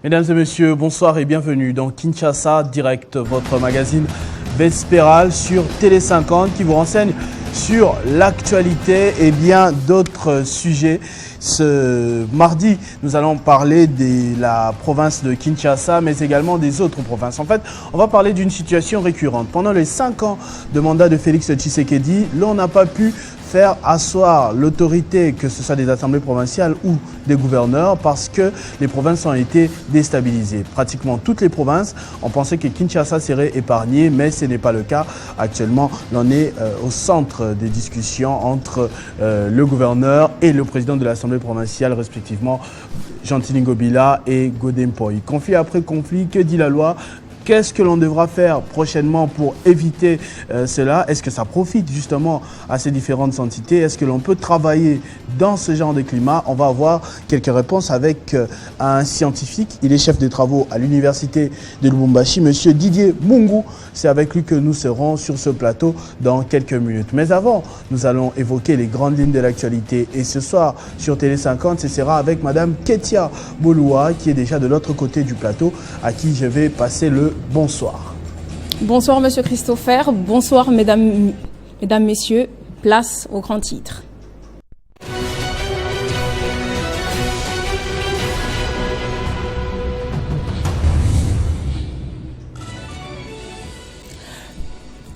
Mesdames et messieurs, bonsoir et bienvenue dans Kinshasa Direct, votre magazine vespéral sur Télé 50 qui vous renseigne sur l'actualité et bien d'autres sujets. Ce mardi, nous allons parler de la province de Kinshasa, mais également des autres provinces. En fait, on va parler d'une situation récurrente. Pendant les 5 ans de mandat de Félix Tshisekedi, l'on n'a pas pu faire asseoir l'autorité, que ce soit des assemblées provinciales ou des gouverneurs, parce que les provinces ont été déstabilisées. Pratiquement toutes les provinces ont pensé que Kinshasa serait épargnée, mais ce n'est pas le cas. Actuellement, l'on est au centre des discussions entre le gouverneur et le président de l'assemblée provinciale, respectivement Gentili Ngobila et Godem Poi. Conflit après conflit, que dit la loi ? Qu'est-ce que l'on devra faire prochainement pour éviter cela? Est-ce que ça profite justement à ces différentes entités? Est-ce que l'on peut travailler dans ce genre de climat? On va avoir quelques réponses avec un scientifique. Il est chef de travaux à l'université de Lubumbashi, monsieur Didier Mungu. C'est avec lui que nous serons sur ce plateau dans quelques minutes. Mais avant, nous allons évoquer les grandes lignes de l'actualité. Et ce soir, sur Télé 50, ce sera avec madame Ketia Boloua, qui est déjà de l'autre côté du plateau, à qui je vais passer le bonsoir. Bonsoir monsieur Christopher, bonsoir mesdames, messieurs, place au grand titre.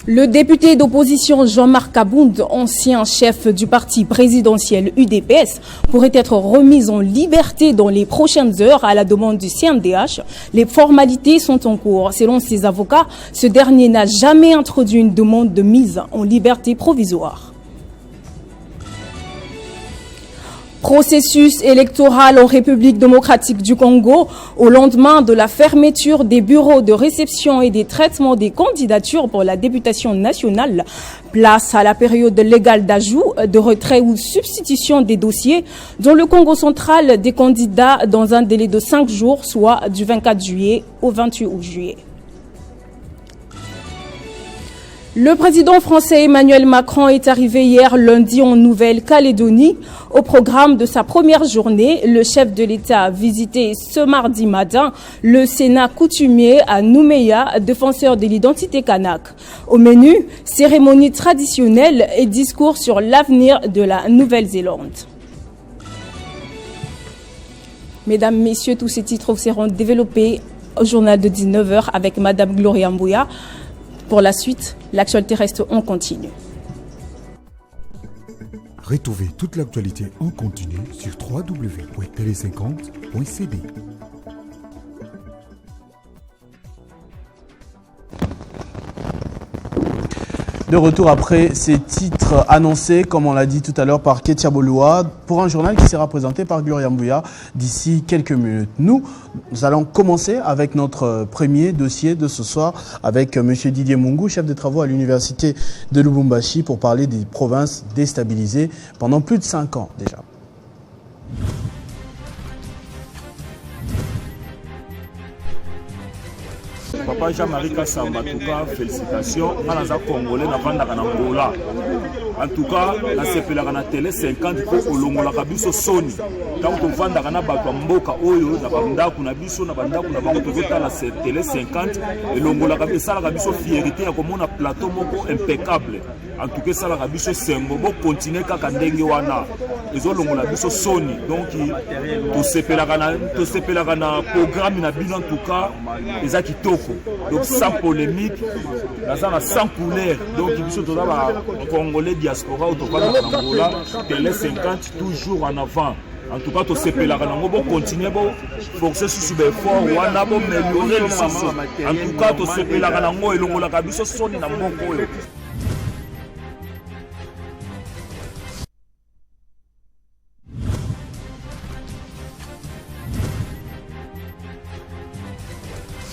Le député d'opposition Jean-Marc Abound, ancien chef du parti présidentiel UDPS, pourrait être remis en liberté dans les prochaines heures à la demande du CNDH. Les formalités sont en cours. Selon ses avocats, ce dernier n'a jamais introduit une demande de mise en liberté provisoire. Processus électoral en République démocratique du Congo au lendemain de la fermeture des bureaux de réception et des traitements des candidatures pour la députation nationale. Place à la période légale d'ajout, de retrait ou substitution des dossiers dans le Congo central des candidats dans un délai de 5 jours, soit du 24 juillet au 28 juillet. Le président français Emmanuel Macron est arrivé hier lundi en Nouvelle-Calédonie. Au programme de sa première journée, le chef de l'État a visité ce mardi matin le Sénat coutumier à Nouméa, défenseur de l'identité kanak. Au menu, cérémonie traditionnelle et discours sur l'avenir de la Nouvelle-Zélande. Mesdames, Messieurs, tous ces titres seront développés au journal de 19h avec Madame Gloria Mbouya. Pour la suite, l'actualité reste en continu. Retrouvez toute l'actualité en continu sur www.tele50.cd. De retour après ces titres annoncés, comme on l'a dit tout à l'heure par Ketia Boloua, pour un journal qui sera présenté par Gloria Mbouya d'ici quelques minutes. Nous allons commencer avec notre premier dossier de ce soir avec M. Didier Mungu, chef de travaux à l'université de Lubumbashi, pour parler des provinces déstabilisées pendant plus de 5 ans déjà. Papa Jean-Marie Kassamba, en tout cas, félicitations. On a un Congolais dans Angola. En tout cas, on a fait la télé 50 pour Olongola Kabiso Sony. Tant qu'on vend dans la Mboka Oyo, na banda kuna biso na banda kuna bango tozota la télé 50 et Longola Kabiso la Kabiso fierté ya comme on a plateau moko impeccable. En tout cas, ça la Kabiso sembo bo continuer kaka ndenge wana. Ezo Longola Biso Sony. Donc to sepelaka na programme na bino en tout cas, eza kitoko. Donc sans polémique, sans couleur. Donc biso toza ba Congolais diaspora au toka na Angola, télé 50 toujours en avant. En tout cas, to sepelaka nango bo continuer bo forcer sur effort wana bo améliorer le sens. En tout cas, to sepelaka nango elongola Kabiso Sony na mboko oyo.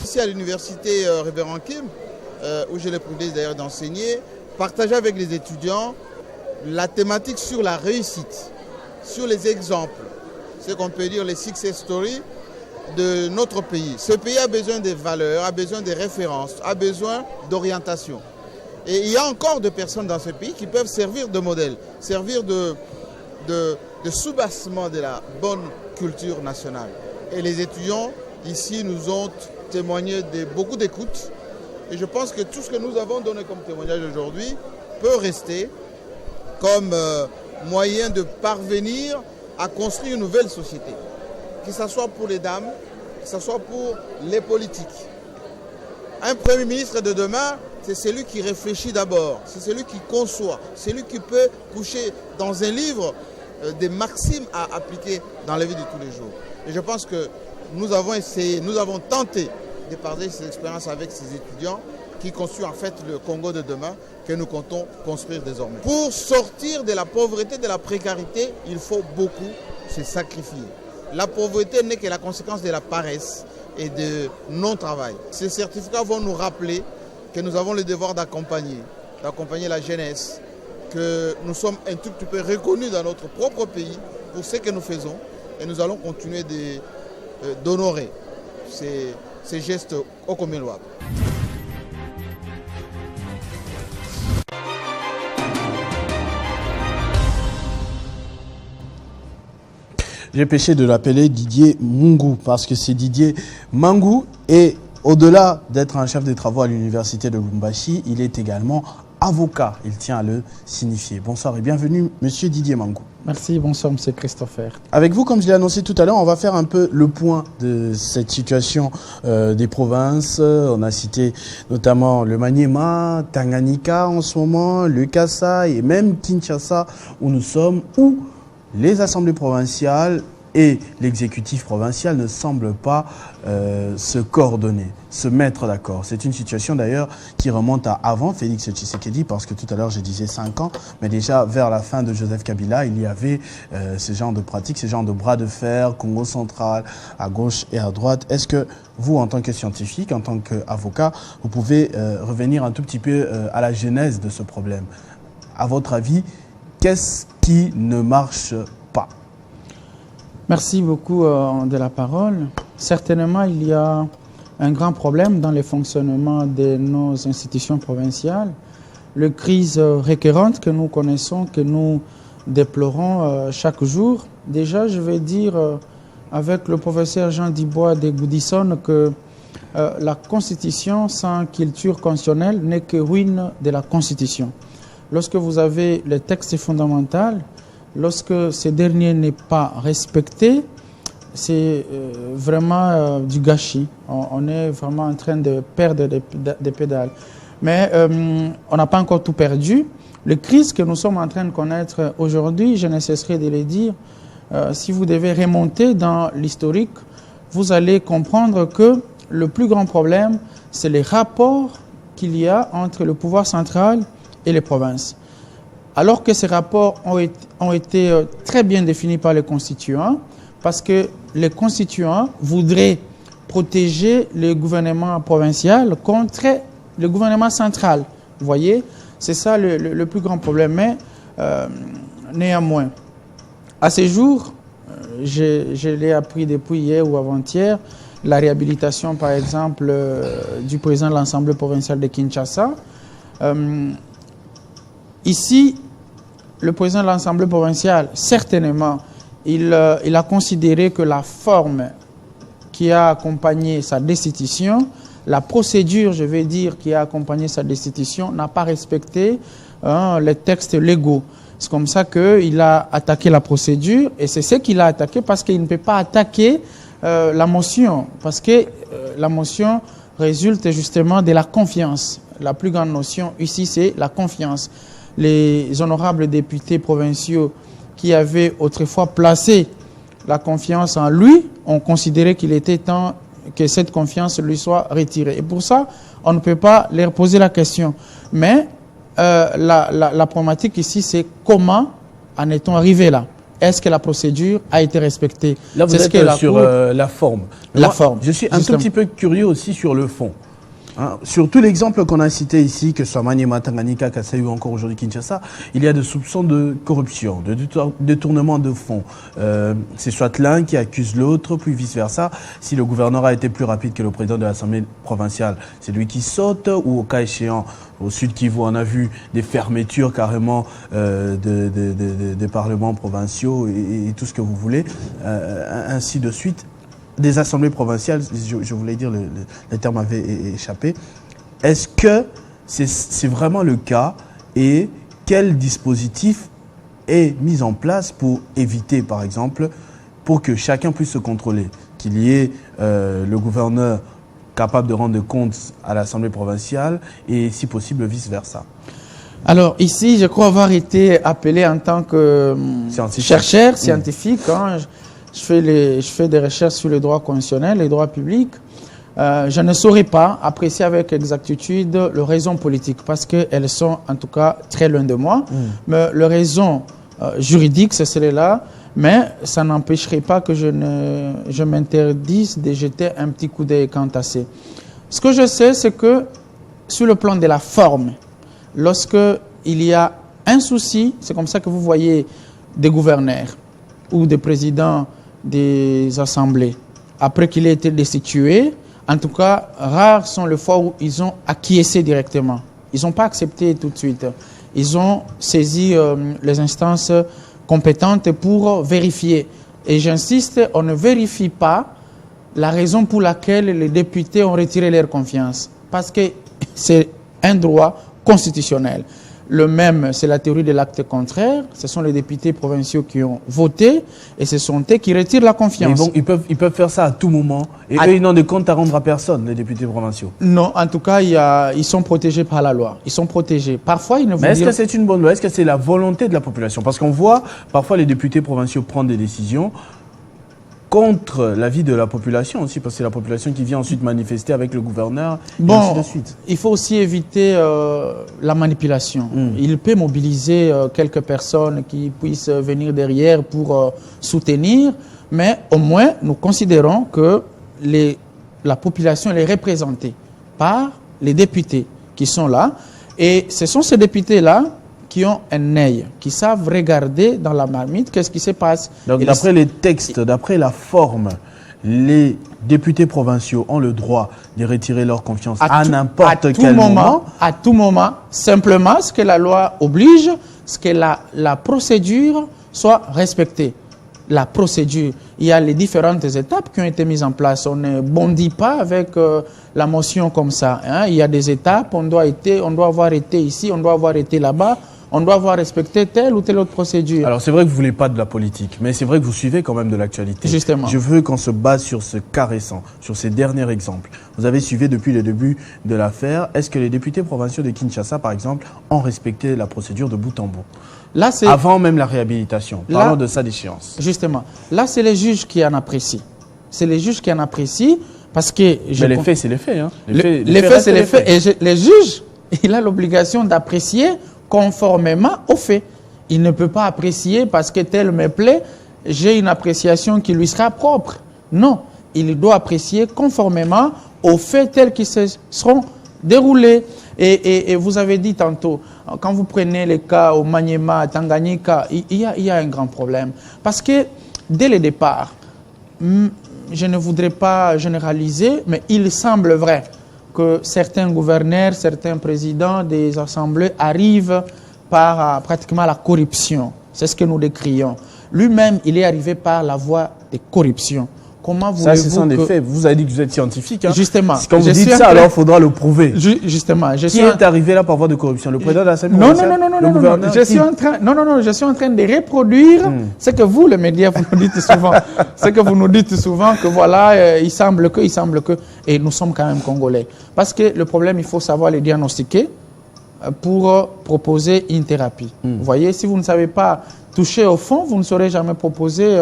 Ici à l'université Révérend Kim, où j'ai le privilège d'ailleurs d'enseigner, partager avec les étudiants la thématique sur la réussite, sur les exemples, ce qu'on peut dire les success stories de notre pays. Ce pays a besoin des valeurs, a besoin des références, a besoin d'orientation. Et il y a encore des personnes dans ce pays qui peuvent servir de modèle, servir de soubassement de la bonne culture nationale. Et les étudiants ici nous ont témoigné de beaucoup d'écoute. Et je pense que tout ce que nous avons donné comme témoignage aujourd'hui peut rester comme moyen de parvenir à construire une nouvelle société. Que ce soit pour les dames, que ce soit pour les politiques. Un Premier ministre de demain, c'est celui qui réfléchit d'abord, c'est celui qui conçoit, c'est celui qui peut coucher dans un livre des maximes à appliquer dans la vie de tous les jours. Et je pense que nous avons essayé, nous avons tenté de partager ces expériences avec ces étudiants qui construisent en fait le Congo de demain que nous comptons construire désormais. Pour sortir de la pauvreté, de la précarité, il faut beaucoup se sacrifier. La pauvreté n'est que la conséquence de la paresse et de non-travail. Ces certificats vont nous rappeler que nous avons le devoir d'accompagner la jeunesse, que nous sommes un tout petit peu reconnus dans notre propre pays pour ce que nous faisons et nous allons continuer d'honorer ces gestes ô combien louables. J'ai péché de l'appeler Didier Mungu parce que c'est Didier Mangou et au-delà d'être un chef de travaux à l'université de Lubumbashi, il est également avocat. Il tient à le signifier. Bonsoir et bienvenue, monsieur Didier Mangou. Merci, bonsoir, monsieur Christopher. Avec vous, comme je l'ai annoncé tout à l'heure, on va faire un peu le point de cette situation des provinces. On a cité notamment le Maniema, Tanganyika en ce moment, le Kasaï et même Kinshasa où nous sommes, où les assemblées provinciales et l'exécutif provincial ne semblent pas se coordonner, se mettre d'accord. C'est une situation d'ailleurs qui remonte à avant Félix Tshisekedi, parce que tout à l'heure je disais 5 ans, mais déjà vers la fin de Joseph Kabila, il y avait ce genre de pratiques, ce genre de bras de fer, Congo central, à gauche et à droite. Est-ce que vous, en tant que scientifique, en tant qu'avocat, vous pouvez revenir un tout petit peu à la genèse de ce problème? À votre avis, qu'est-ce qui ne marche pas? Merci beaucoup de la parole. Certainement, il y a un grand problème dans le fonctionnement de nos institutions provinciales. Les crises récurrentes que nous connaissons, que nous déplorons chaque jour. Déjà, je vais dire avec le professeur Jean Dibois de Goudisson que la Constitution sans culture constitutionnelle n'est que ruine de la Constitution. Lorsque vous avez le texte fondamental, lorsque ce dernier n'est pas respecté, c'est vraiment du gâchis. On est vraiment en train de perdre des pédales. Mais on n'a pas encore tout perdu. Les crises que nous sommes en train de connaître aujourd'hui, je ne cesserai de le dire, si vous devez remonter dans l'historique, vous allez comprendre que le plus grand problème, c'est les rapports qu'il y a entre le pouvoir central et les provinces. Alors que ces rapports ont été très bien définis par les constituants, parce que les constituants voudraient protéger le gouvernement provincial contre le gouvernement central. Vous voyez, c'est ça le plus grand problème. Mais néanmoins, à ce jour, je l'ai appris depuis hier ou avant-hier, la réhabilitation, par exemple, du président de l'Assemblée provinciale de Kinshasa. Ici, le président de l'Assemblée provinciale, certainement, il a considéré que la forme qui a accompagné sa destitution, la procédure, je vais dire, qui a accompagné sa destitution, n'a pas respecté les textes légaux. C'est comme ça qu'il a attaqué la procédure, et c'est ce qu'il a attaqué parce qu'il ne peut pas attaquer la motion, parce que la motion résulte justement de la confiance. La plus grande notion ici, c'est la confiance. Les honorables députés provinciaux qui avaient autrefois placé la confiance en lui ont considéré qu'il était temps que cette confiance lui soit retirée. Et pour ça, on ne peut pas leur poser la question. Mais la problématique ici, c'est comment en est-on arrivé là? Est-ce que la procédure a été respectée? Là, vous êtes sur la forme. La forme. Je suis un tout petit peu curieux aussi sur le fond. Hein, sur tout l'exemple qu'on a cité ici, que ce soit Maniema, Tanganyika, Kasaï ou encore aujourd'hui Kinshasa, il y a des soupçons de corruption, de détournement de fonds. C'est soit l'un qui accuse l'autre, puis vice-versa. Si le gouverneur a été plus rapide que le président de l'Assemblée provinciale, c'est lui qui saute, ou au cas échéant, au Sud Kivu, on a vu des fermetures carrément des parlements provinciaux et tout ce que vous voulez, ainsi de suite. des assemblées provinciales, je voulais dire, le terme avait échappé. Est-ce que c'est vraiment le cas et quel dispositif est mis en place pour éviter, par exemple, pour que chacun puisse se contrôler, qu'il y ait le gouverneur capable de rendre compte à l'Assemblée provinciale et, si possible, vice-versa? Alors ici, je crois avoir été appelé en tant que chercheur scientifique. Hein. Je fais des recherches sur le droit constitutionnel, les droits publics. Je ne saurais pas apprécier avec exactitude les raisons politiques parce qu'elles sont en tout cas très loin de moi. Mais les raisons juridiques, c'est celle-là. Mais ça n'empêcherait pas que je m'interdise de jeter un petit coup d'œil quant à ça. Ce que je sais, c'est que sur le plan de la forme, lorsque il y a un souci, c'est comme ça que vous voyez des gouverneurs ou des présidents des assemblées, après qu'il ait été destitué, en tout cas, rares sont les fois où ils ont acquiescé directement. Ils n'ont pas accepté tout de suite. Ils ont saisi les instances compétentes pour vérifier. Et j'insiste, on ne vérifie pas la raison pour laquelle les députés ont retiré leur confiance. Parce que c'est un droit constitutionnel. Le même, c'est la théorie de l'acte contraire. Ce sont les députés provinciaux qui ont voté et ce sont eux qui retirent la confiance. Ils peuvent faire ça à tout moment. Et eux, ils n'ont de compte à rendre à personne, les députés provinciaux. Non, en tout cas, ils sont protégés par la loi. Ils sont protégés. Parfois, ils ne vont Mais est-ce que c'est une bonne loi? Est-ce que c'est la volonté de la population? Parce qu'on voit parfois les députés provinciaux prendre des décisions contre l'avis de la population aussi, parce que c'est la population qui vient ensuite manifester avec le gouverneur, et ainsi de suite. Il faut aussi éviter la manipulation. Il peut mobiliser quelques personnes qui puissent venir derrière pour soutenir, mais au moins, nous considérons que la population elle est représentée par les députés qui sont là, et ce sont ces députés-là qui ont un œil, qui savent regarder dans la marmite qu'est-ce qui se passe. Donc d'après les textes, d'après la forme, les députés provinciaux ont le droit de retirer leur confiance à n'importe quel moment. À tout moment, simplement ce que la loi oblige, ce que la procédure soit respectée. La procédure, il y a les différentes étapes qui ont été mises en place. On ne bondit pas avec la motion comme ça. Hein. Il y a des étapes, on doit avoir été ici, on doit avoir été là-bas. On doit avoir respecté telle ou telle autre procédure. Alors c'est vrai que vous ne voulez pas de la politique, mais c'est vrai que vous suivez quand même de l'actualité. Justement. Je veux qu'on se base sur ce cas récent, sur ces derniers exemples. Vous avez suivi depuis le début de l'affaire. Est-ce que les députés provinciaux de Kinshasa, par exemple, ont respecté la procédure de bout en bout? Là, avant même la réhabilitation. Parlons de ça d'échéance. Justement. Là, c'est les juges qui en apprécient. C'est les juges qui en apprécient parce que... Mais les faits, c'est les faits. Hein. Les faits, c'est les faits. Et les juges, il a l'obligation d'apprécier conformément aux faits. Il ne peut pas apprécier parce que tel me plaît, j'ai une appréciation qui lui sera propre. Non, il doit apprécier conformément aux faits tels qu'ils se seront déroulés. Et vous avez dit tantôt, quand vous prenez les cas au Maniema, à Tanganyika, il y a un grand problème. Parce que dès le départ, je ne voudrais pas généraliser, mais il semble vrai que certains gouverneurs, certains présidents des assemblées arrivent par pratiquement la corruption. C'est ce que nous décrions. Lui-même, il est arrivé par la voie de corruption. Comment voulez-vous ça, ce sont des faits. Vous avez dit que vous êtes scientifique. Hein? Justement. Quand vous dites ça, alors il faudra le prouver. Justement. Qui est arrivé là par voie de corruption? Le président de l'Assemblée provinciale? Non. Je suis en train de reproduire ce que vous, les médias, vous nous dites souvent. Ce que vous nous dites souvent, que voilà, il semble que. Et nous sommes quand même Congolais. Parce que le problème, il faut savoir les diagnostiquer pour proposer une thérapie. Vous voyez, si vous ne savez pas toucher au fond, vous ne saurez jamais proposer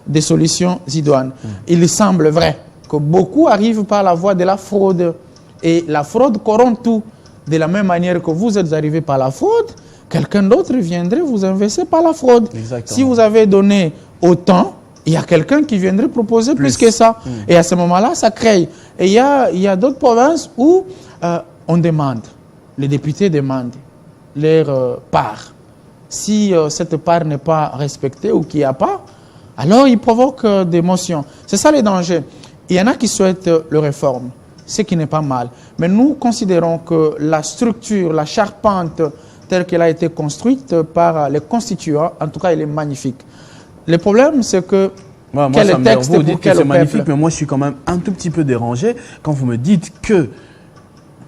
des solutions idoines. Il semble vrai que beaucoup arrivent par la voie de la fraude. Et la fraude corrompt tout. De la même manière que vous êtes arrivé par la fraude, quelqu'un d'autre viendrait vous investir par la fraude. Exactement. Si vous avez donné autant, il y a quelqu'un qui viendrait proposer plus que ça. Et à ce moment-là, ça crée. Et il y a d'autres provinces où on demande, les députés demandent leur part. Si cette part n'est pas respectée ou qu'il n'y a pas, alors il provoque des motions. C'est ça les dangers. Il y en a qui souhaitent le réforme, ce qui n'est pas mal. Mais nous considérons que la structure, la charpente telle qu'elle a été construite par les constituants, en tout cas, elle est magnifique. Le problème, c'est que Moi, quel ça me texte vous dites pour que quel c'est magnifique, peuple? mais moi, je suis quand même un tout petit peu dérangé quand vous me dites que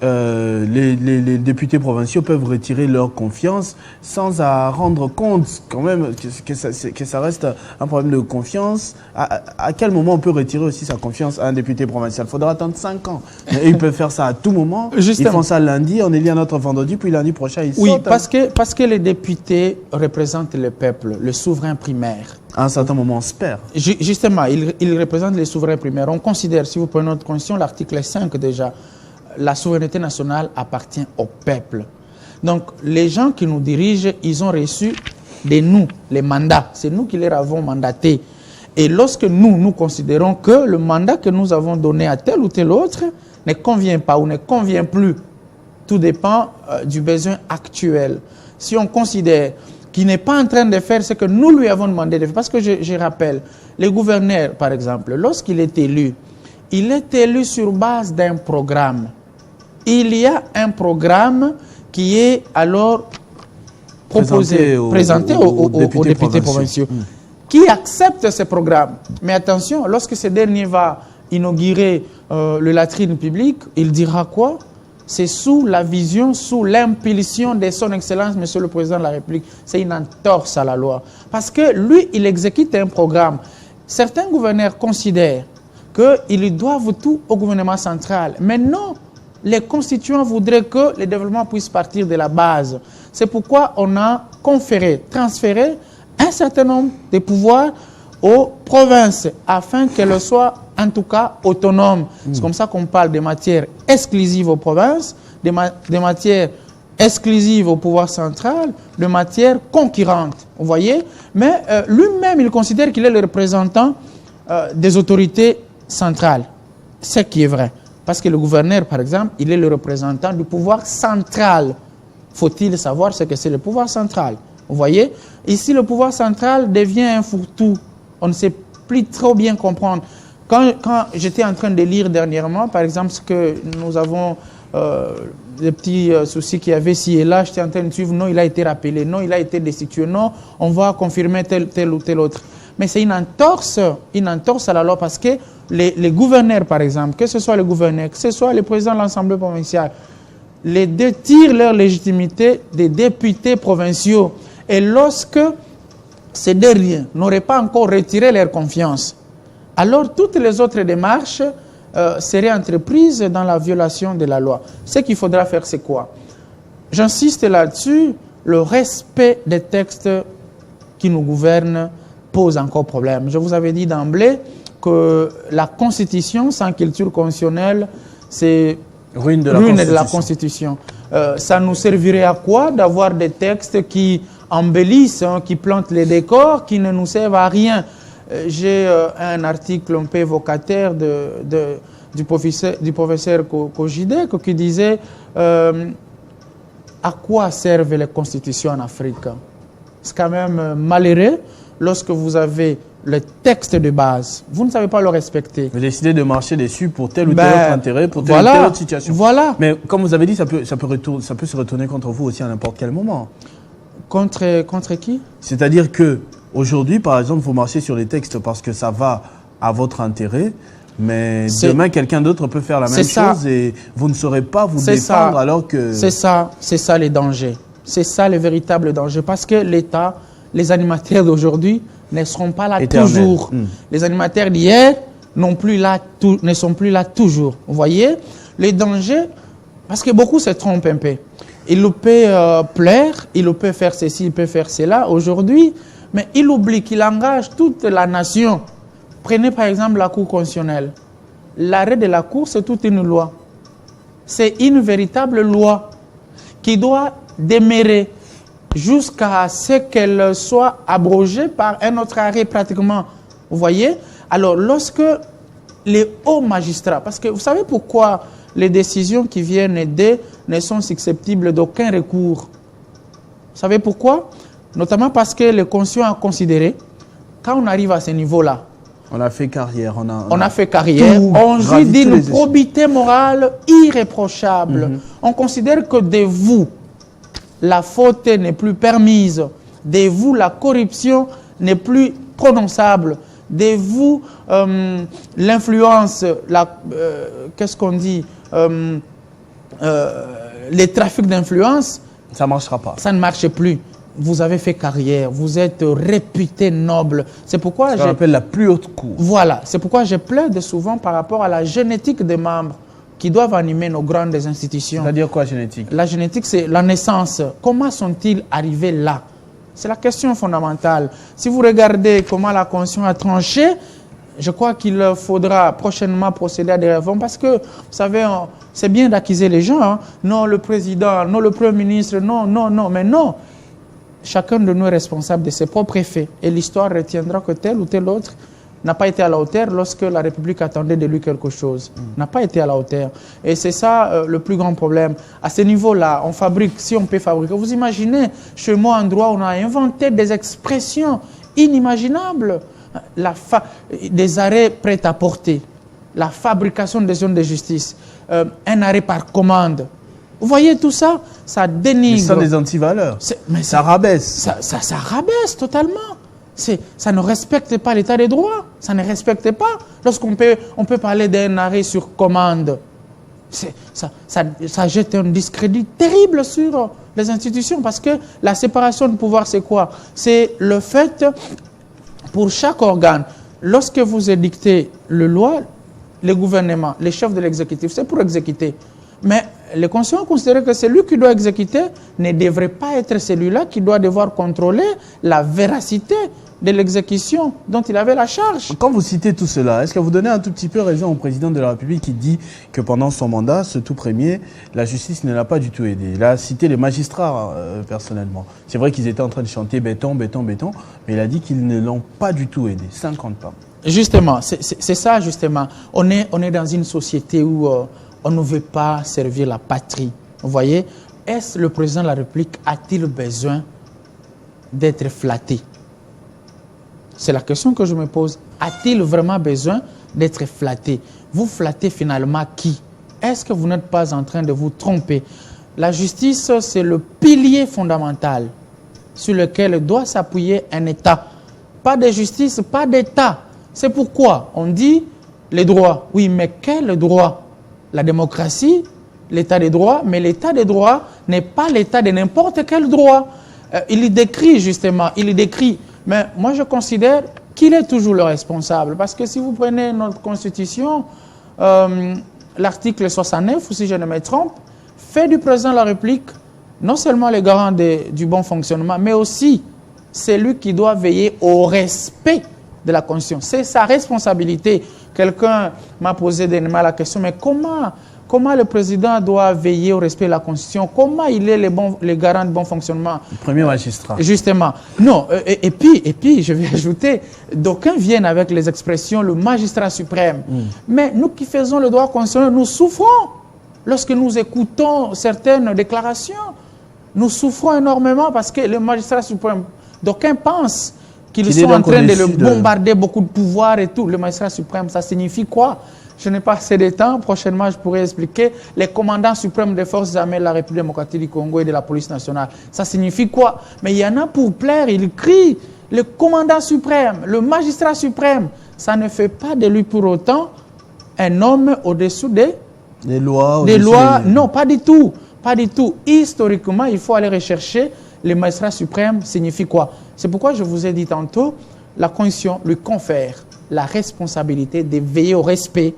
les députés provinciaux peuvent retirer leur confiance sans rendre compte quand même que ça reste un problème de confiance. À quel moment on peut retirer aussi sa confiance à un député provincial? Il faudra attendre 5 ans. Et ils peuvent faire ça à tout moment. Justement. Ils font ça lundi, on élit un autre vendredi, puis lundi prochain ils Oui, sortent. parce que les députés représentent le peuple, le souverain primaire. À un certain moment, on se perd. Justement, ils représentent les souverains primaires. On considère, si vous prenez notre constitution, l'article 5 déjà, la souveraineté nationale appartient au peuple. Donc, les gens qui nous dirigent, ils ont reçu de nous les mandats. C'est nous qui les avons mandatés. Et lorsque nous considérons que le mandat que nous avons donné à tel ou tel autre ne convient pas ou ne convient plus, tout dépend du besoin actuel. Si on considère qu'il n'est pas en train de faire ce que nous lui avons demandé de faire, parce que je rappelle, le gouverneur, par exemple, lorsqu'il est élu sur base d'un programme. Il y a un programme qui est alors présenté aux députés provinciaux qui acceptent ce programme. Mais attention, lorsque ce dernier va inaugurer le latrine publique, il dira quoi? C'est sous la vision, sous l'impulsion de son Excellence, Monsieur le Président de la République. C'est une entorse à la loi. Parce que lui, il exécute un programme. Certains gouverneurs considèrent qu'ils doivent tout au gouvernement central. Mais non, les constituants voudraient que le développement puisse partir de la base. C'est pourquoi on a transféré un certain nombre de pouvoirs aux provinces afin qu'elles soient en tout cas autonomes. C'est comme ça qu'on parle des matières exclusives aux provinces, des matières exclusives au pouvoir central, de matières concurrentes. Vous voyez? Mais lui-même, il considère qu'il est le représentant des autorités centrales. Ce qui est vrai. Parce que le gouverneur, par exemple, il est le représentant du pouvoir central. Faut-il savoir ce que c'est le pouvoir central? Vous voyez? Ici, le pouvoir central devient un fourre-tout. On ne sait plus trop bien comprendre. Quand j'étais en train de lire dernièrement, par exemple, ce que nous avons, des petits soucis qu'il y avait ci et là, j'étais en train de suivre, non, il a été rappelé, non, il a été destitué, non, on va confirmer tel ou tel autre. Mais c'est une entorse à la loi parce que les gouverneurs, par exemple, que ce soit les gouverneurs, que ce soit les présidents de l'Assemblée provinciale, les deux tirent leur légitimité des députés provinciaux. Et lorsque ces derniers n'auraient pas encore retiré leur confiance, alors toutes les autres démarches seraient entreprises dans la violation de la loi. Ce qu'il faudra faire, c'est quoi? J'insiste là-dessus, le respect des textes qui nous gouvernent pose encore problème. Je vous avais dit d'emblée que la Constitution sans culture constitutionnelle, c'est ruine de la Constitution. Ça nous servirait à quoi d'avoir des textes qui embellissent, qui plantent les décors, qui ne nous servent à rien? J'ai un article un peu évocateur du professeur Kojidek qui disait à quoi servent les constitutions en Afrique? C'est quand même malheureux lorsque vous avez le texte de base, vous ne savez pas le respecter. Vous décidez de marcher dessus pour tel ou tel autre intérêt, pour telle ou telle autre situation. Voilà. Mais comme vous avez dit, ça peut se retourner contre vous aussi à n'importe quel moment. Contre qui? C'est-à-dire que aujourd'hui, par exemple, vous marchez sur les textes parce que ça va à votre intérêt, mais demain, quelqu'un d'autre peut faire la même chose et vous ne saurez pas vous défendre alors que... C'est ça les dangers. C'est ça le véritable danger. Parce que l'État, les animateurs d'aujourd'hui ne seront pas là toujours. Les animateurs d'hier ne sont plus là toujours. Vous voyez, les dangers, parce que beaucoup se trompent un peu. Il peut plaire, il peut faire ceci, il peut faire cela aujourd'hui, mais il oublie qu'il engage toute la nation. Prenez par exemple la Cour constitutionnelle. L'arrêt de la Cour, c'est toute une loi. C'est une véritable loi qui doit demeurer jusqu'à ce qu'elle soit abrogée par un autre arrêt pratiquement. Vous voyez? Alors, lorsque les hauts magistrats, parce que vous savez pourquoi les décisions qui viennent d'eux ne sont susceptibles d'aucun recours? Vous savez pourquoi? Notamment parce que le Constitution a considéré, quand on arrive à ce niveau-là, on a fait carrière. On a fait carrière. On jouit d'une probité morale irréprochable. On considère que de vous, la faute n'est plus permise. De vous, la corruption n'est plus prononçable. dévoue l'influence, qu'est-ce qu'on dit, les trafics d'influence, ça ne marchera pas. Ça ne marche plus. Vous avez fait carrière, vous êtes réputé noble. C'est pourquoi je appelle la plus haute cour. Voilà, c'est pourquoi je plaide souvent par rapport à la génétique des membres qui doivent animer nos grandes institutions. C'est-à-dire quoi, génétique? La génétique, c'est la naissance. Comment sont-ils arrivés là? C'est la question fondamentale. Si vous regardez comment la Constitution a tranché, je crois qu'il faudra prochainement procéder à des réformes parce que, vous savez, c'est bien d'accuser les gens. Hein. Non, le président, non, le premier ministre, non, mais non. Chacun de nous est responsable de ses propres effets. Et l'histoire retiendra que tel ou tel autre n'a pas été à la hauteur lorsque la République attendait de lui quelque chose. N'a pas été à la hauteur. Et c'est ça le plus grand problème. À ce niveau-là, on fabrique, si on peut fabriquer. Vous imaginez, chez moi, un droit, on a inventé des expressions inimaginables. Des arrêts prêts à porter. La fabrication des zones de justice. Un arrêt par commande. Vous voyez tout ça, ça dénigre. Ce sont des antivaleurs. Ça rabaisse. Ça rabaisse totalement. Ça ne respecte pas l'état des droits. Ça ne respecte pas. Lorsqu'on peut parler d'un arrêt sur commande, ça jette un discrédit terrible sur les institutions parce que la séparation de pouvoir, c'est quoi? C'est le fait, pour chaque organe, lorsque vous édictez le loi, le gouvernement, les chefs de l'exécutif, c'est pour exécuter. Mais les constituants considèrent que celui qui doit exécuter ne devrait pas être celui-là qui doit devoir contrôler la véracité de l'exécution dont il avait la charge. Quand vous citez tout cela, est-ce que vous donnez un tout petit peu raison au président de la République qui dit que pendant son mandat, ce tout premier, la justice ne l'a pas du tout aidé? Il a cité les magistrats personnellement. C'est vrai qu'ils étaient en train de chanter béton, béton, béton, mais il a dit qu'ils ne l'ont pas du tout aidé. 50 pas. Justement, c'est ça justement. On est dans une société où on ne veut pas servir la patrie. Vous voyez, est-ce le président de la République a-t-il besoin d'être flatté? C'est la question que je me pose. A-t-il vraiment besoin d'être flatté? Vous flattez finalement qui? Est-ce que vous n'êtes pas en train de vous tromper? La justice, c'est le pilier fondamental sur lequel doit s'appuyer un État. Pas de justice, pas d'État. C'est pourquoi on dit les droits. Oui, mais quel droit? La démocratie, l'état des droits, mais l'état des droits n'est pas l'état de n'importe quel droit. Il décrit justement, mais moi je considère qu'il est toujours le responsable. Parce que si vous prenez notre constitution, l'article 69, ou si je ne me trompe, fait du président de la République non seulement le garant du bon fonctionnement, mais aussi celui qui doit veiller au respect de la Constitution. C'est sa responsabilité. Quelqu'un m'a posé dernièrement la question, mais comment le président doit veiller au respect de la Constitution? Comment il est le garant de bon fonctionnement? Le premier magistrat. Justement. Non, et puis, je vais ajouter, d'aucuns viennent avec les expressions le magistrat suprême. Mais nous qui faisons le droit constitutionnel, nous souffrons lorsque nous écoutons certaines déclarations. Nous souffrons énormément parce que le magistrat suprême, d'aucuns pensent qu'ils sont en train de le bombarder beaucoup de pouvoir et tout. Le magistrat suprême, ça signifie quoi? Je n'ai pas assez de temps. Prochainement, je pourrais expliquer les commandants suprêmes des forces armées de la République démocratique du Congo et de la police nationale. Ça signifie quoi? Mais il y en a pour plaire, ils crient le commandant suprême, le magistrat suprême. Ça ne fait pas de lui pour autant un homme au-dessous des lois. Des lois, non, pas du tout. Pas du tout. Historiquement, il faut aller rechercher le magistrat suprême signifie quoi? C'est pourquoi je vous ai dit tantôt, la Constitution lui confère la responsabilité de veiller au respect,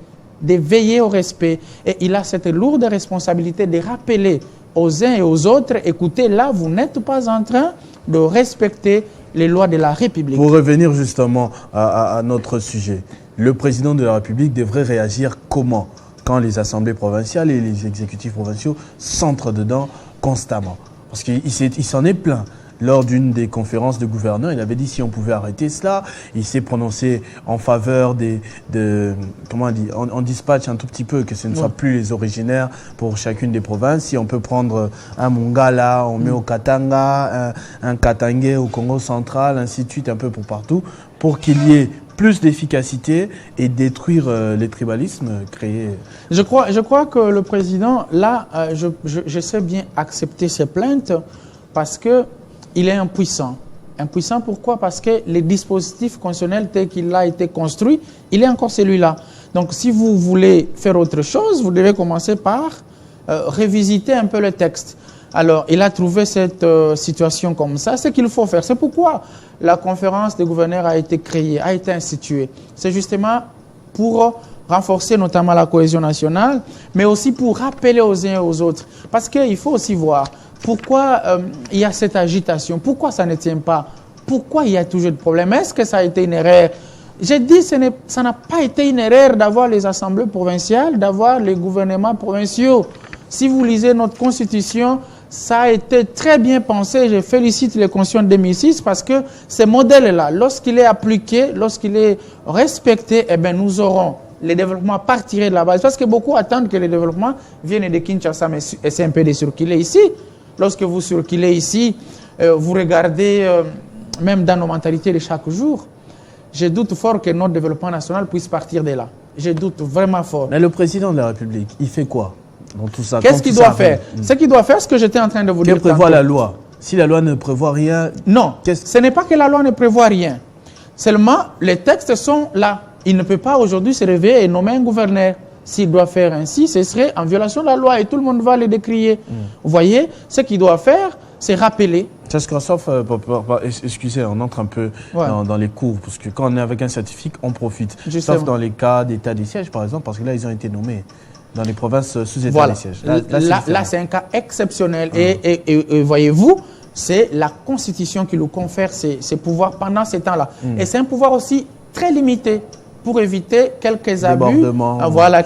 et il a cette lourde responsabilité de rappeler aux uns et aux autres, écoutez, là, vous n'êtes pas en train de respecter les lois de la République. Pour revenir justement à notre sujet, le président de la République devrait réagir comment quand les assemblées provinciales et les exécutifs provinciaux s'entrent dedans constamment? Parce qu'il s'en est plaint. Lors d'une des conférences de gouverneurs, il avait dit si on pouvait arrêter cela. Il s'est prononcé en faveur comment on dit, on dispatche un tout petit peu, que ce ne soit plus les originaires pour chacune des provinces. Si on peut prendre un Mongala, on met au Katanga, un Katangé au Congo central, ainsi de suite, un peu pour partout, pour qu'il y ait plus d'efficacité et détruire les tribalismes créés. Je crois que le président, là, je sais bien accepter ses plaintes parce qu'il est impuissant. Impuissant pourquoi? Parce que le dispositif constitutionnel tel qu'il a été construit, il est encore celui-là. Donc si vous voulez faire autre chose, vous devez commencer par revisiter un peu le texte. Alors, il a trouvé cette situation comme ça. C'est ce qu'il faut faire. C'est pourquoi la conférence des gouverneurs a été créée, a été instituée. C'est justement pour renforcer notamment la cohésion nationale, mais aussi pour rappeler aux uns et aux autres. Parce qu'il faut aussi voir pourquoi il y a cette agitation, pourquoi ça ne tient pas, pourquoi il y a toujours de problèmes. Est-ce que ça a été une erreur? J'ai dit que ça n'a pas été une erreur d'avoir les assemblées provinciales, d'avoir les gouvernements provinciaux. Si vous lisez notre constitution, ça a été très bien pensé. Je félicite les constitutions de 2006 parce que ce modèle-là, lorsqu'il est appliqué, lorsqu'il est respecté, eh bien, nous aurons le développement partir de la base. Parce que beaucoup attendent que le développement vienne de Kinshasa, mais c'est un peu de circuler ici. Lorsque vous circulez ici, vous regardez même dans nos mentalités de chaque jour, je doute fort que notre développement national puisse partir de là. Je doute vraiment fort. Mais le président de la République, il fait quoi dans tout ça? Qu'est-ce qu'il doit faire? Ce qu'il doit faire, ce que j'étais en train de vous dire. Que prévoit la loi? Si la loi ne prévoit rien... Non, ce n'est pas que la loi ne prévoit rien. Seulement, les textes sont là. Il ne peut pas aujourd'hui se réveiller et nommer un gouverneur. S'il doit faire ainsi, ce serait en violation de la loi et tout le monde va le décrier. Vous voyez, ce qu'il doit faire, c'est rappeler. Sauf, excusez, on entre un peu dans les cours, parce que quand on est avec un scientifique, on profite. Justement. Sauf dans les cas d'état des sièges, par exemple, parce que là, ils ont été nommés dans les provinces sous état des sièges. Là, c'est un cas exceptionnel. Et voyez-vous, c'est la Constitution qui nous confère ces pouvoirs pendant ces temps-là. Et c'est un pouvoir aussi très limité pour éviter quelques abus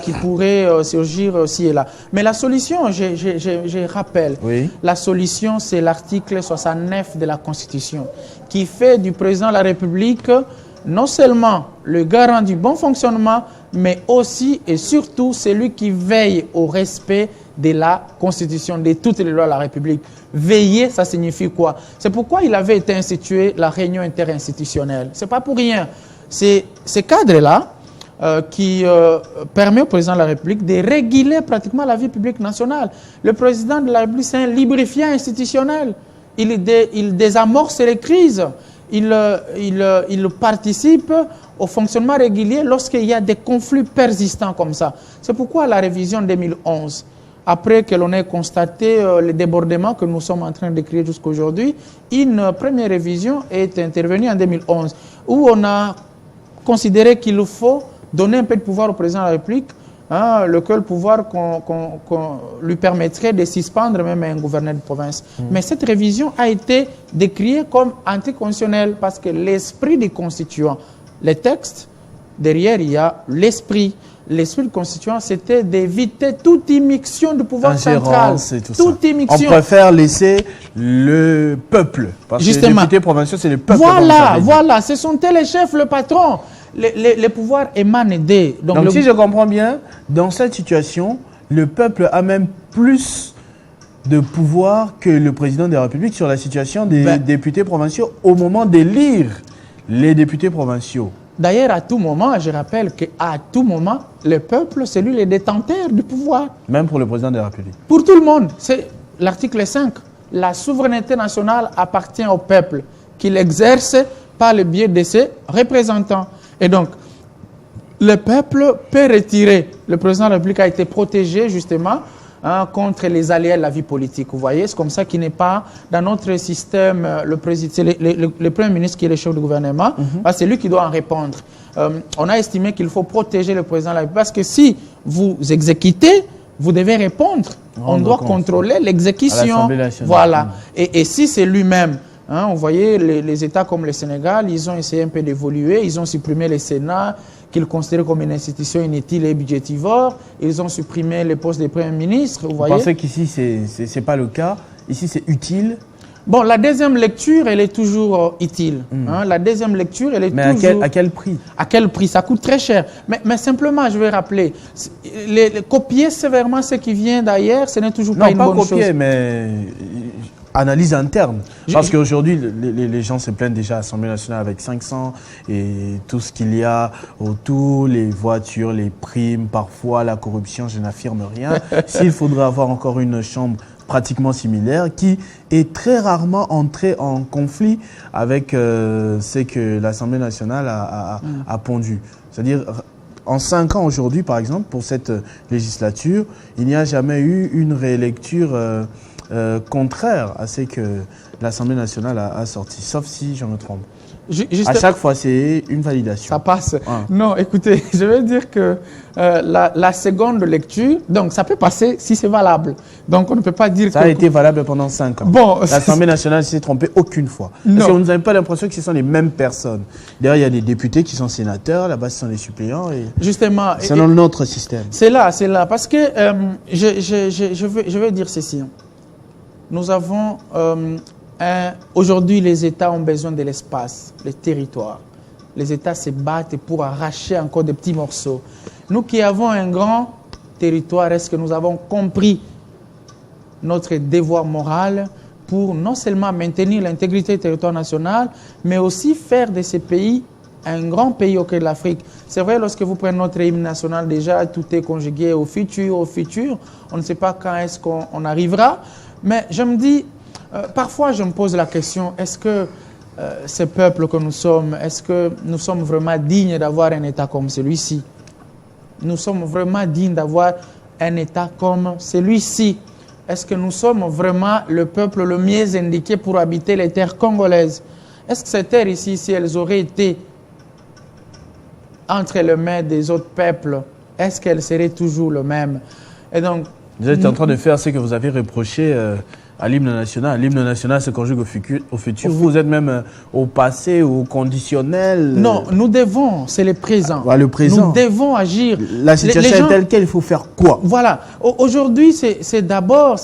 qui pourraient surgir aussi et là. Mais la solution, je rappelle, la solution, c'est l'article 69 de la Constitution qui fait du président de la République non seulement le garant du bon fonctionnement, mais aussi et surtout celui qui veille au respect de la Constitution, de toutes les lois de la République. Veiller, ça signifie quoi? C'est pourquoi il avait été institué la réunion interinstitutionnelle. Ce n'est pas pour rien. C'est ce cadre-là qui permet au président de la République de réguler pratiquement la vie publique nationale. Le président de la République, c'est un lubrifiant institutionnel. Il désamorce les crises. Il participe au fonctionnement régulier lorsqu'il y a des conflits persistants comme ça. C'est pourquoi la révision 2011, après que l'on ait constaté les débordements que nous sommes en train de créer jusqu'à aujourd'hui, une première révision est intervenue en 2011, où on a considéré qu'il faut donner un peu de pouvoir au président de la République, lequel pouvoir qu'on lui permettrait de suspendre même un gouverneur de province. Mais cette révision a été décriée comme anticonstitutionnelle parce que l'esprit des constituants, les textes, derrière il y a l'esprit. L'esprit du constituant, c'était d'éviter toute immixtion du pouvoir central. Toute immixtion. On préfère laisser le peuple. Parce que les députés provinciaux, c'est le peuple. Voilà. Ce sont les chefs, le patron. Les pouvoirs émanent d'eux. Donc si je comprends bien, dans cette situation, le peuple a même plus de pouvoir que le président de la République sur la situation des députés provinciaux au moment d'élire les députés provinciaux. D'ailleurs, à tout moment, je rappelle qu'à tout moment, le peuple, c'est lui le détenteur du pouvoir. Même pour le président de la République. Pour tout le monde. C'est l'article 5. La souveraineté nationale appartient au peuple, qu'il exerce par le biais de ses représentants. Et donc, le peuple peut retirer. Le président de la République a été protégé, justement, contre les aléas de la vie politique. Vous voyez, c'est comme ça qu'il n'est pas dans notre système, le Premier ministre qui est le chef du gouvernement, c'est lui qui doit en répondre. On a estimé qu'il faut protéger le président de la République parce que si vous exécutez, vous devez répondre. On doit contrôler l'exécution. Voilà. Et si c'est lui-même, vous voyez, les États comme le Sénégal, ils ont essayé un peu d'évoluer, ils ont supprimé le Sénat, qu'ils considèrent comme une institution inutile et budgétivore. Ils ont supprimé les postes des premiers ministres. Vous pensez qu'ici, ce n'est pas le cas? Ici, c'est utile? Bon, la deuxième lecture, elle est toujours utile. La deuxième lecture, elle est toujours... Mais à quel prix? À quel prix? Ça coûte très cher. Mais simplement, je vais rappeler, copier sévèrement ce qui vient d'ailleurs, ce n'est toujours pas une bonne chose. Non, pas copier, mais... analyse interne. Parce qu'aujourd'hui, les gens se plaignent déjà à l'Assemblée nationale avec 500 et tout ce qu'il y a autour, les voitures, les primes, parfois la corruption, je n'affirme rien. S'il faudrait avoir encore une chambre pratiquement similaire, qui est très rarement entré en conflit avec ce que l'Assemblée nationale a pondu. C'est-à-dire, en 5 ans aujourd'hui, par exemple, pour cette législature, il n'y a jamais eu une réélecture contraire à ce que l'Assemblée nationale a sorti, sauf si je me trompe. À chaque fois, c'est une validation. Ça passe. Ah. Non, écoutez, je veux dire que la seconde lecture, donc ça peut passer si c'est valable. Donc on ne peut pas dire ça a été valable pendant 5 ans. Bon, l'Assemblée nationale ne s'est trompée aucune fois. Non. Parce que vous n'avez pas l'impression que ce sont les mêmes personnes. D'ailleurs, il y a des députés qui sont sénateurs, là-bas ce sont les suppléants. Et justement. c'est dans notre système. C'est là. Parce que je veux dire ceci. Nous avons... aujourd'hui, les États ont besoin de l'espace, les territoires. Les États se battent pour arracher encore des petits morceaux. Nous qui avons un grand territoire, est-ce que nous avons compris notre devoir moral pour non seulement maintenir l'intégrité du territoire national, mais aussi faire de ces pays un grand pays au cœur de l'Afrique. C'est vrai, lorsque vous prenez notre hymne national, déjà, tout est conjugué au futur. On ne sait pas quand est-ce qu'on arrivera. Mais je me dis... parfois, je me pose la question, est-ce que ces peuples que nous sommes, est-ce que nous sommes vraiment dignes d'avoir un État comme celui-ci? Nous sommes vraiment dignes d'avoir un État comme celui-ci? Est-ce que nous sommes vraiment le peuple le mieux indiqué pour habiter les terres congolaises? Est-ce que ces terres ici, si elles auraient été entre les mains des autres peuples, est-ce qu'elles seraient toujours les mêmes? Et donc, vous êtes en train de faire ce que vous avez reproché à l'hymne national. L'hymne national se conjugue au futur. Vous êtes même au passé, au conditionnel. Non, nous devons, c'est le présent. Le présent. Nous devons agir. La situation est telle qu'elle, il faut faire quoi? Voilà. Aujourd'hui, c'est d'abord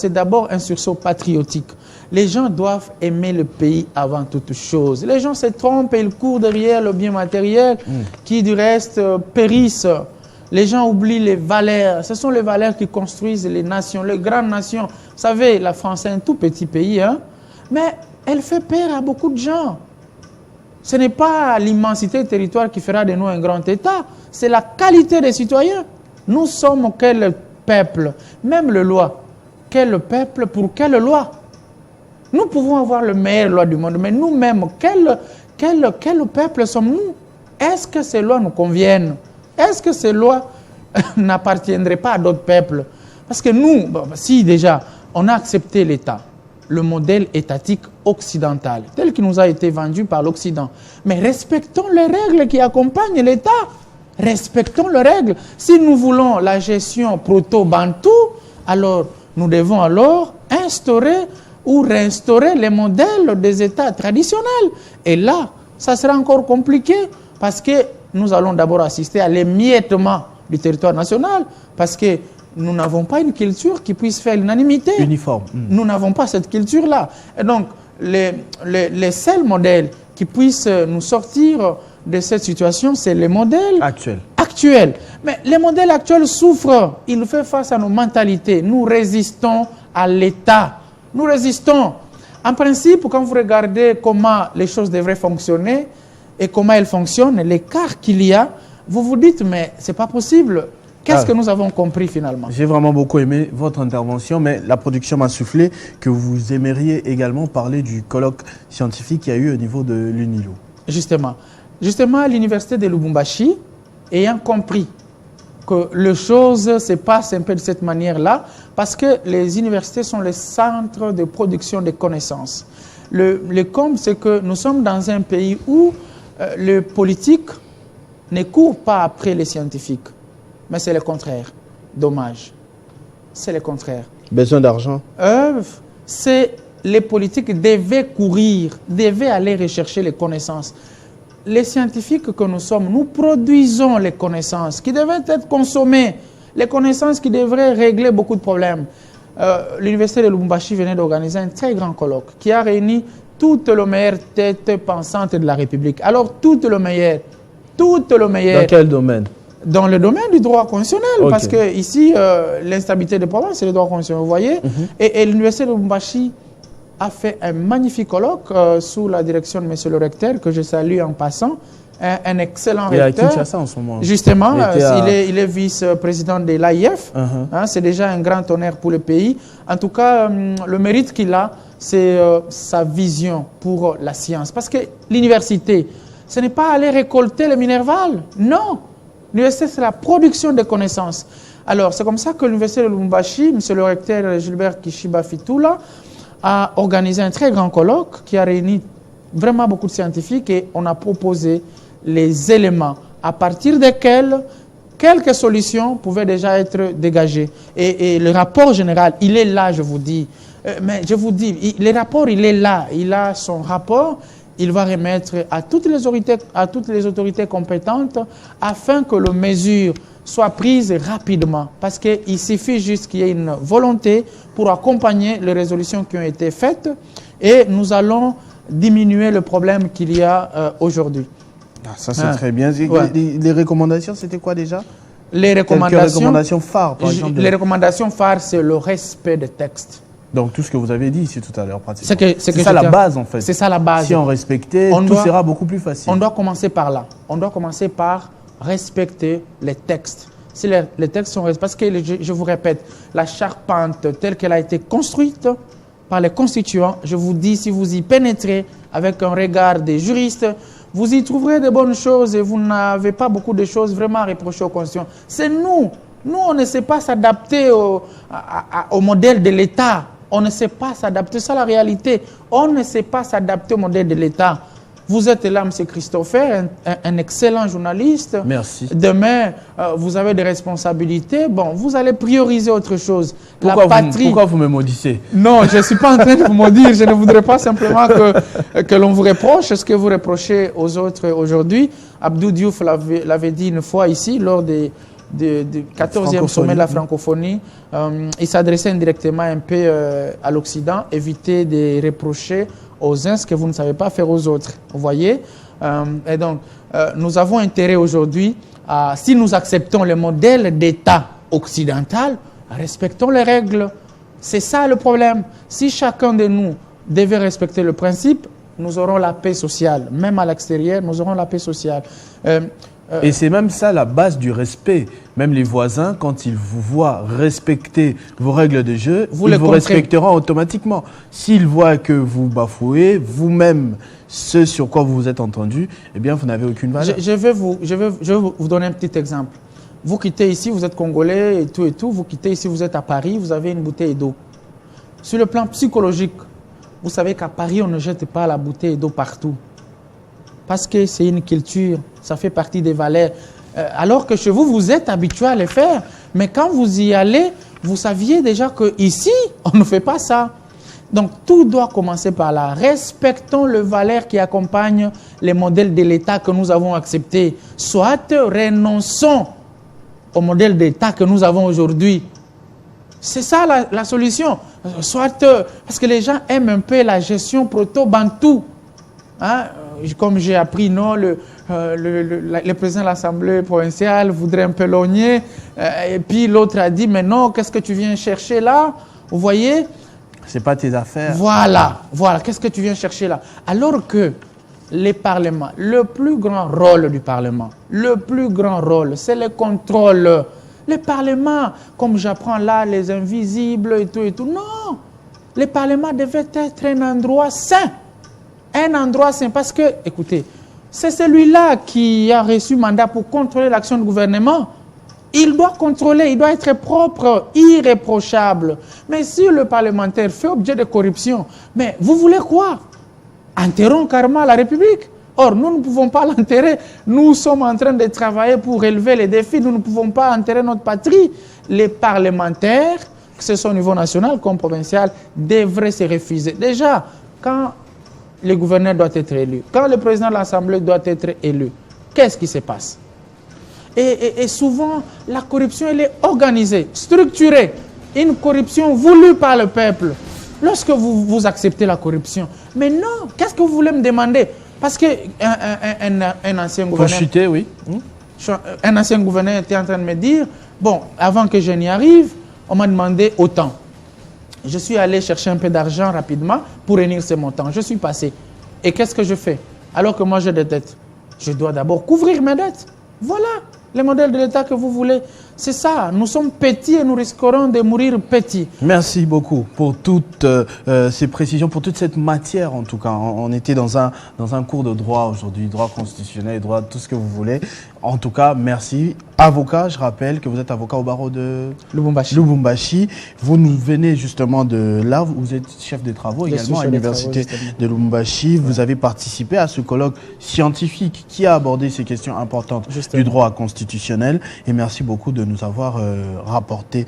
un sursaut patriotique. Les gens doivent aimer le pays avant toute chose. Les gens se trompent et ils courent derrière le bien matériel qui, du reste, périssent. Les gens oublient les valeurs. Ce sont les valeurs qui construisent les nations, les grandes nations. Vous savez, la France est un tout petit pays, hein, mais elle fait peur à beaucoup de gens. Ce n'est pas l'immensité du territoire qui fera de nous un grand État, c'est la qualité des citoyens. Nous sommes quel peuple? Même le loi. Quel peuple pour quelle loi? Nous pouvons avoir le meilleur loi du monde, mais nous-mêmes, quel peuple sommes-nous? Est-ce que ces lois nous conviennent? Est-ce que ces lois n'appartiendraient pas à d'autres peuples? Parce que nous, si déjà on a accepté l'État, le modèle étatique occidental, tel qu'il nous a été vendu par l'Occident, mais respectons les règles qui accompagnent l'État. Respectons les règles. Si nous voulons la gestion proto-bantou, alors nous devons alors instaurer ou réinstaurer les modèles des États traditionnels. Et là, ça sera encore compliqué parce que nous allons d'abord assister à l'émiettement du territoire national parce que nous n'avons pas une culture qui puisse faire l'unanimité. Uniforme. Nous n'avons pas cette culture-là. Et donc, les seuls modèles qui puissent nous sortir de cette situation, c'est les modèles actuels. Mais les modèles actuels souffrent. Ils font face à nos mentalités. Nous résistons à l'État. Nous résistons. En principe, quand vous regardez comment les choses devraient fonctionner, et comment elles fonctionnent, l'écart qu'il y a, vous vous dites, mais ce n'est pas possible. Qu'est-ce que nous avons compris finalement? J'ai vraiment beaucoup aimé votre intervention, mais la production m'a soufflé que vous aimeriez également parler du colloque scientifique qu'il y a eu au niveau de l'UNILO. Justement, l'université de Lubumbashi, ayant compris que les choses se passent un peu de cette manière-là, parce que les universités sont les centres de production de connaissances. Le comble, c'est que nous sommes dans un pays où les politiques ne courent pas après les scientifiques. Mais c'est le contraire. Dommage. C'est le contraire. Besoin d'argent. C'est les politiques devaient courir, devaient aller rechercher les connaissances. Les scientifiques que nous sommes, nous produisons les connaissances qui devaient être consommées, les connaissances qui devraient régler beaucoup de problèmes. L'université de Lubumbashi venait d'organiser un très grand colloque qui a réuni toutes les meilleures têtes pensantes de la République. Alors, toutes les meilleures. Dans quel domaine? Dans le domaine du droit constitutionnel, parce que ici, l'instabilité des provinces, c'est le droit constitutionnel, vous voyez. Et l'université de Lubumbashi a fait un magnifique colloque sous la direction de M. le recteur, que je salue en passant. un excellent Il est à recteur. Kinshasa en ce moment. Justement, Il il est vice-président de l'AIF. C'est déjà un grand honneur pour le pays. En tout cas, le mérite qu'il a, c'est sa vision pour la science. Parce que l'université, ce n'est pas aller récolter le minerval. Non. L'université, c'est la production de connaissances. Alors, c'est comme ça que l'université de Lubumbashi, M. le recteur Gilbert Kishiba Fitoula, a organisé un très grand colloque qui a réuni vraiment beaucoup de scientifiques et on a proposé les éléments à partir desquels quelques solutions pouvaient déjà être dégagées. Et le rapport général, il est là, je vous dis. Mais je vous dis, le rapport, il est là. Il a son rapport. Il va remettre à toutes les autorités compétentes afin que les mesures soient prises rapidement. Parce qu'il suffit juste qu'il y ait une volonté pour accompagner les résolutions qui ont été faites et nous allons diminuer le problème qu'il y a aujourd'hui. Ah, ça, c'est très bien. Ouais. Les recommandations, c'était quoi déjà? Les recommandations phares, par exemple. Les recommandations phares, c'est le respect des textes. Donc, tout ce que vous avez dit ici tout à l'heure, pratiquement. C'est ça la base, en fait. C'est ça la base. Si on respectait, tout sera beaucoup plus facile. On doit commencer par là. On doit commencer par respecter les textes. Si les textes sont respectés, parce que, je vous répète, la charpente telle qu'elle a été construite par les constituants, je vous dis, si vous y pénétrez avec un regard des juristes, vous y trouverez de bonnes choses et vous n'avez pas beaucoup de choses vraiment à reprocher aux constituants. C'est nous. Nous, on ne sait pas s'adapter au modèle de l'État. On ne sait pas s'adapter. C'est ça la réalité. On ne sait pas s'adapter au modèle de l'État. Vous êtes là, M. Christopher, un excellent journaliste. Merci. Demain, vous avez des responsabilités. Bon, vous allez prioriser autre chose. Pourquoi vous me maudissez? Non, je ne suis pas en train de vous maudire. Je ne voudrais pas simplement que l'on vous reproche ce que vous reprochez aux autres aujourd'hui. Abdou Diouf l'avait dit une fois ici, lors du 14e sommet de la francophonie. Il s'adressait indirectement un peu à l'Occident, éviter de reprocher aux uns ce que vous ne savez pas faire aux autres. Vous voyez? Et donc, nous avons intérêt aujourd'hui, si nous acceptons le modèle d'État occidental, respectons les règles. C'est ça le problème. Si chacun de nous devait respecter le principe, nous aurons la paix sociale. Même à l'extérieur, nous aurons la paix sociale. Et c'est même ça la base du respect. Même les voisins, quand ils vous voient respecter vos règles de jeu, ils vous respecteront automatiquement. S'ils voient que vous bafouez vous-même ce sur quoi vous vous êtes entendu, eh bien vous n'avez aucune valeur. Je vais vous donner un petit exemple. Vous quittez ici, vous êtes Congolais et tout. Vous quittez ici, vous êtes à Paris, vous avez une bouteille d'eau. Sur le plan psychologique, vous savez qu'à Paris, on ne jette pas la bouteille d'eau partout. Parce que c'est une culture, ça fait partie des valeurs. Alors que chez vous, vous êtes habitué à le faire. Mais quand vous y allez, vous saviez déjà qu'ici, on ne fait pas ça. Donc, tout doit commencer par là. Respectons les valeurs qui accompagnent les modèles de l'État que nous avons acceptés. Soit renonçons au modèle d'État que nous avons aujourd'hui. C'est ça la solution. Soit, parce que les gens aiment un peu la gestion proto-bantou. Hein? Comme j'ai appris, non, le président de l'Assemblée provinciale voudrait un peu logner. Et puis l'autre a dit, mais non, qu'est-ce que tu viens chercher là? Vous voyez? C'est pas tes affaires. Voilà, qu'est-ce que tu viens chercher là? Alors que les parlements, le plus grand rôle du Parlement, c'est le contrôle. Les parlements, comme j'apprends là, les invisibles et tout. Non, les parlements devaient être un endroit sain. Un endroit sain, parce que, écoutez, c'est celui-là qui a reçu mandat pour contrôler l'action du gouvernement. Il doit contrôler, il doit être propre, irréprochable. Mais si le parlementaire fait objet de corruption, mais vous voulez quoi? Enterrons carrément la République. Or, nous ne pouvons pas l'enterrer. Nous sommes en train de travailler pour relever les défis. Nous ne pouvons pas enterrer notre patrie. Les parlementaires, que ce soit au niveau national comme provincial, devraient se refuser. Déjà, quand le gouverneur doit être élu, quand le président de l'Assemblée doit être élu, qu'est-ce qui se passe? Et souvent, la corruption, elle est organisée, structurée. Une corruption voulue par le peuple. Lorsque vous acceptez la corruption, mais non, qu'est-ce que vous voulez me demander? Parce qu'un ancien gouverneur... Pour chuter, oui. Un ancien gouverneur était en train de me dire, bon, avant que je n'y arrive, on m'a demandé autant. Je suis allé chercher un peu d'argent rapidement pour réunir ce montant. Je suis passé. Et qu'est-ce que je fais? Alors que moi, j'ai des dettes. je dois d'abord couvrir mes dettes. Voilà les modèles de l'État que vous voulez. C'est ça, nous sommes petits et nous risquerons de mourir petits. Merci beaucoup pour toutes ces précisions, pour toute cette matière en tout cas. On était dans un cours de droit aujourd'hui, droit constitutionnel, droit, tout ce que vous voulez. En tout cas, merci. Avocat, je rappelle que vous êtes avocat au barreau de Lubumbashi. Vous nous venez justement de là, vous êtes chef des travaux également à l'université de Lubumbashi. Vous avez participé à ce colloque scientifique qui a abordé ces questions importantes du droit constitutionnel. Et merci beaucoup de nous avoir rapporté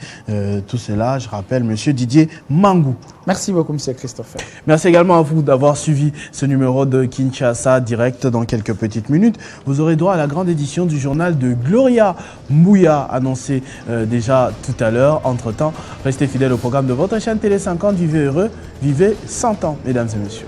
tout cela. Je rappelle, monsieur Didier Mangou. Merci beaucoup, monsieur Christopher. Merci également à vous d'avoir suivi ce numéro de Kinshasa Direct. Dans quelques petites minutes, vous aurez droit à la grande édition du journal de Gloria Mbouya, annoncé déjà tout à l'heure. Entre-temps, restez fidèles au programme de votre chaîne Télé 50. Vivez heureux, vivez 100 ans, mesdames et messieurs.